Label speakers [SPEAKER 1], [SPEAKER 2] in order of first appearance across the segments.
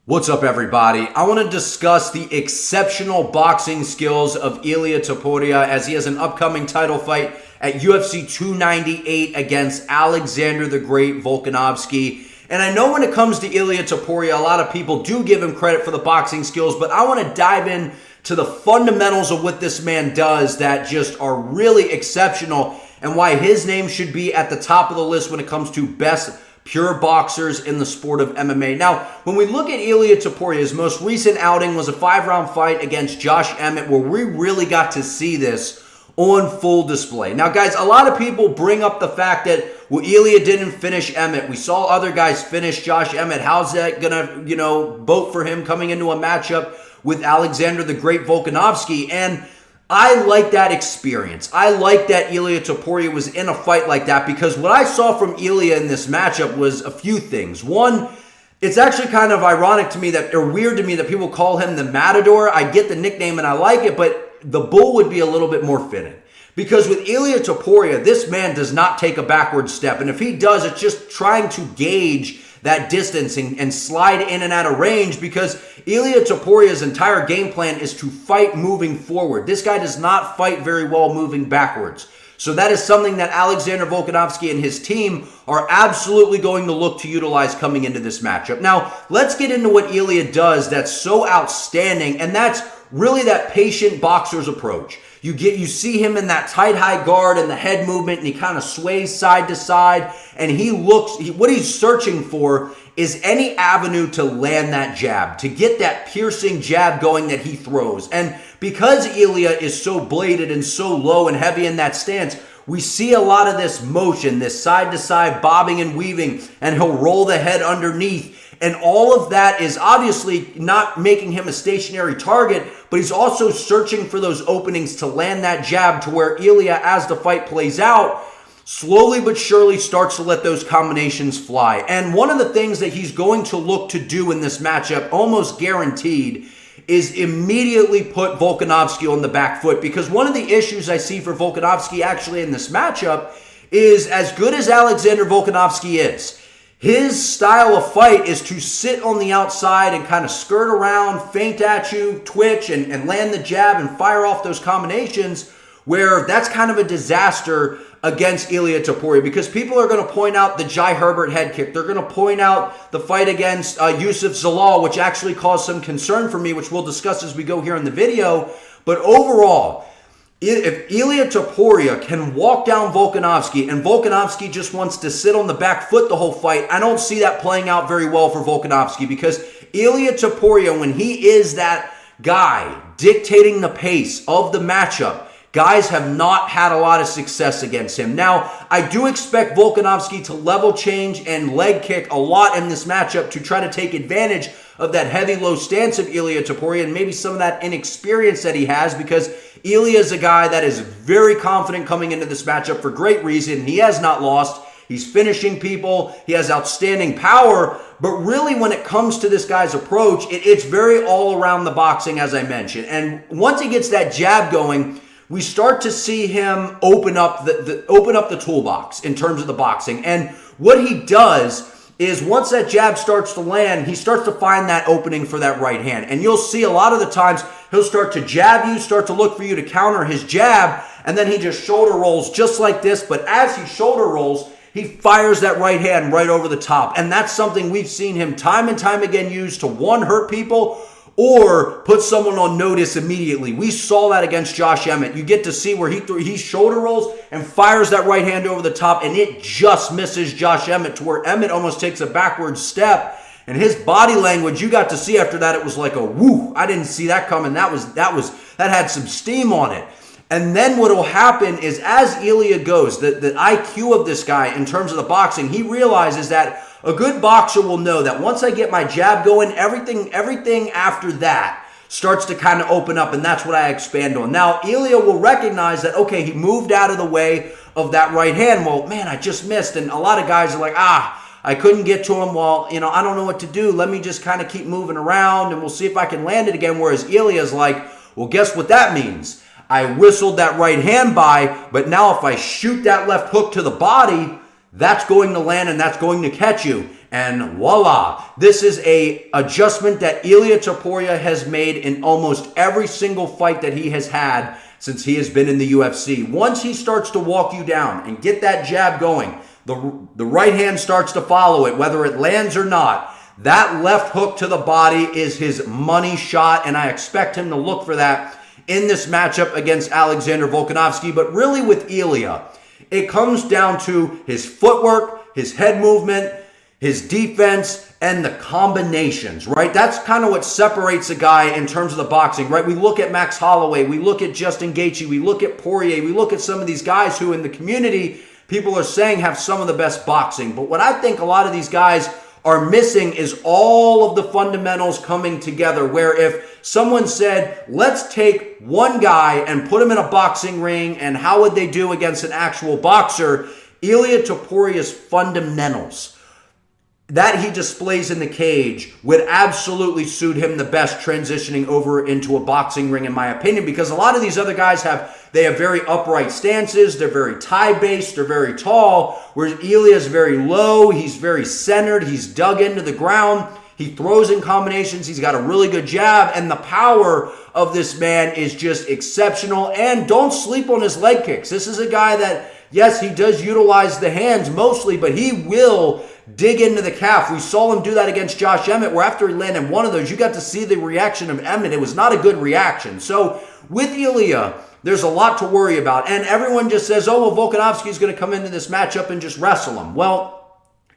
[SPEAKER 1] What's up, everybody? I want to discuss the exceptional boxing skills of Ilia Topuria as he has an upcoming title fight at UFC 298 against Alexander the Great Volkanovski. And I know when it comes to Ilia Topuria, a lot of people do give him credit for the boxing skills, but I want to dive in to the fundamentals of what this man does that just are really exceptional and why his name should be at the top of the list when it comes to best pure boxers in the sport of MMA. Now, when we look at Ilia Topuria, his most recent outing was a 5-round fight against Josh Emmett, where we really got to see this on full display. Now, guys, a lot of people bring up the fact that, well, Ilia didn't finish Emmett. We saw other guys finish Josh Emmett. How's that gonna, vote for him coming into a matchup with Alexander the Great Volkanovski? And I like that experience. I like that Ilia Topuria was in a fight like that, because what I saw from Ilia in this matchup was a few things. One, it's actually kind of ironic to me that, or weird to me that people call him the Matador. I get the nickname and I like it, but the Bull would be a little bit more fitting. Because with Ilia Topuria, this man does not take a backward step. And if he does, it's just trying to gauge that distance and slide in and out of range, because Ilia Topuria's entire game plan is to fight moving forward. This guy does not fight very well moving backwards. So that is something that Alexander Volkanovski and his team are absolutely going to look to utilize coming into this matchup. Now, let's get into what Ilia does that's so outstanding, and that's really that patient boxer's approach. You see him in that tight high guard and the head movement, and he kind of sways side to side, and what he's searching for is any avenue to land that jab, to get that piercing jab going that he throws. And because Ilia is so bladed and so low and heavy in that stance, we see a lot of this motion, this side to side bobbing and weaving, and he'll roll the head underneath. And all of that is obviously not making him a stationary target, but he's also searching for those openings to land that jab, to where Ilia, as the fight plays out, slowly but surely starts to let those combinations fly. And one of the things that he's going to look to do in this matchup, almost guaranteed, is immediately put Volkanovski on the back foot. Because one of the issues I see for Volkanovski actually in this matchup is, as good as Alexander Volkanovski is, his style of fight is to sit on the outside and kind of skirt around, feint at you, twitch, and land the jab and fire off those combinations, where that's kind of a disaster against Ilia Topuria, because people are going to point out the Jai Herbert head kick. They're going to point out the fight against Yusuf Zalal, which actually caused some concern for me, which we'll discuss as we go here in the video. But overall, if Ilia Topuria can walk down Volkanovski and Volkanovski just wants to sit on the back foot the whole fight, I don't see that playing out very well for Volkanovski, because Ilia Topuria, when he is that guy dictating the pace of the matchup, guys have not had a lot of success against him. Now, I do expect Volkanovski to level change and leg kick a lot in this matchup to try to take advantage of that heavy low stance of Ilia Topuria and maybe some of that inexperience that he has, because Ilia is a guy that is very confident coming into this matchup for great reason. He has not lost. He's finishing people. He has outstanding power. But really, when it comes to this guy's approach, it's very all around the boxing, as I mentioned. And once he gets that jab going, we start to see him open up the toolbox in terms of the boxing. And what he does is, once that jab starts to land, he starts to find that opening for that right hand. And you'll see a lot of the times he'll start to jab you, start to look for you to counter his jab, and then he just shoulder rolls just like this. But as he shoulder rolls, he fires that right hand right over the top. And that's something we've seen him time and time again use to, one, hurt people, or put someone on notice immediately. We saw that against Josh Emmett. You get to see where he shoulder rolls and fires that right hand over the top, and it just misses Josh Emmett, to where Emmett almost takes a backward step. And his body language, you got to see after that, it was like a woo. I didn't see that coming. That had some steam on it. And then what will happen is, as Ilia goes, the IQ of this guy in terms of the boxing, he realizes that a good boxer will know that once I get my jab going, everything after that starts to kind of open up, and that's what I expand on. Now, Ilia will recognize that, okay, he moved out of the way of that right hand. Well, man, I just missed. And a lot of guys are like, I couldn't get to him. Well, I don't know what to do. Let me just kind of keep moving around, and we'll see if I can land it again. Whereas Ilia's like, well, guess what that means? I whistled that right hand by, but now if I shoot that left hook to the body, that's going to land and that's going to catch you. And voila, this is a adjustment that Ilia Topuria has made in almost every single fight that he has had since he has been in the UFC. Once he starts to walk you down and get that jab going, the right hand starts to follow it, whether it lands or not. That left hook to the body is his money shot, and I expect him to look for that in this matchup against Alexander Volkanovski. But really with Ilia, it comes down to his footwork, his head movement, his defense, and the combinations, right? That's kind of what separates a guy in terms of the boxing, right? We look at Max Holloway, we look at Justin Gaethje, we look at Poirier, we look at some of these guys who in the community, people are saying have some of the best boxing. But what I think a lot of these guys are missing is all of the fundamentals coming together, where if someone said, let's take one guy and put him in a boxing ring, and how would they do against an actual boxer? Ilia Topuria's fundamentals that he displays in the cage would absolutely suit him the best transitioning over into a boxing ring, in my opinion, because a lot of these other guys have very upright stances, they're very tie-based, they're very tall, whereas Ilia's very low, he's very centered, he's dug into the ground, he throws in combinations, he's got a really good jab, and the power of this man is just exceptional. And don't sleep on his leg kicks. This is a guy that, yes, he does utilize the hands mostly, but he will dig into the calf. We saw him do that against Josh Emmett, where after he landed one of those, you got to see the reaction of Emmett. It was not a good reaction. So with Ilia, there's a lot to worry about. And everyone just says, oh, well, Volkanovski's going to come into this matchup and just wrestle him. Well,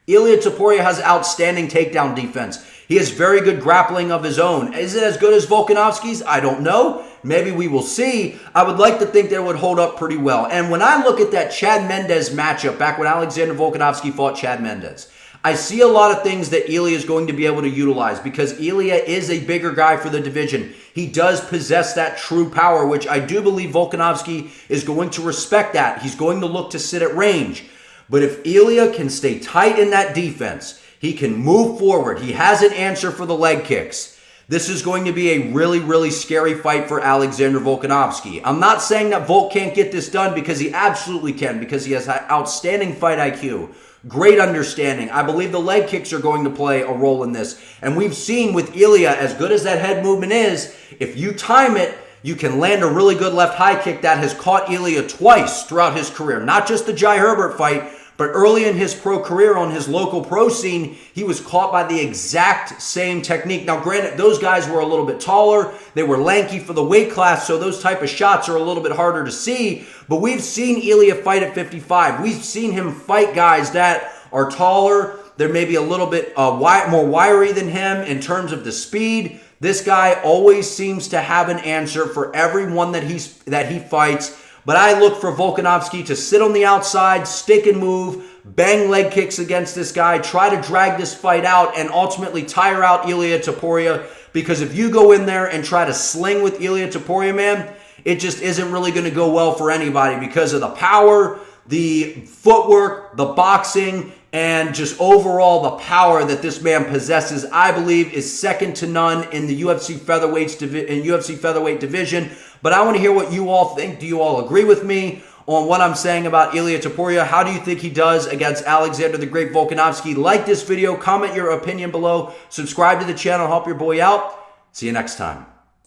[SPEAKER 1] Ilia Topuria has outstanding takedown defense. He has very good grappling of his own. Is it as good as Volkanovski's? I don't know. Maybe we will see. I would like to think that it would hold up pretty well. And when I look at that Chad Mendes matchup, back when Alexander Volkanovski fought Chad Mendes, I see a lot of things that Ilia is going to be able to utilize, because Ilia is a bigger guy for the division. He does possess that true power, which I do believe Volkanovski is going to respect that. He's going to look to sit at range. But if Ilia can stay tight in that defense, he can move forward, he has an answer for the leg kicks, this is going to be a really, really scary fight for Alexander Volkanovski. I'm not saying that Volk can't get this done, because he absolutely can, because he has outstanding fight IQ. Great understanding. I believe the leg kicks are going to play a role in this. And we've seen with Ilia, as good as that head movement is, if you time it, you can land a really good left high kick that has caught Ilia twice throughout his career. Not just the Jai Herbert fight, but early in his pro career on his local pro scene, he was caught by the exact same technique. Now, granted, those guys were a little bit taller. They were lanky for the weight class, so those type of shots are a little bit harder to see. But we've seen Ilia fight at 55. We've seen him fight guys that are taller. They're maybe a little bit more wiry than him in terms of the speed. This guy always seems to have an answer for everyone that he fights. But I look for Volkanovski to sit on the outside, stick and move, bang leg kicks against this guy, try to drag this fight out, and ultimately tire out Ilia Topuria. Because if you go in there and try to sling with Ilia Topuria, man, it just isn't really going to go well for anybody, because of the power, the footwork, the boxing, and just overall the power that this man possesses. I believe is second to none in the UFC featherweight division. But I want to hear what you all think. Do you all agree with me on what I'm saying about Ilia Topuria? How do you think he does against Alexander the Great Volkanovski? Like this video, comment your opinion below, subscribe to the channel, help your boy out. See you next time.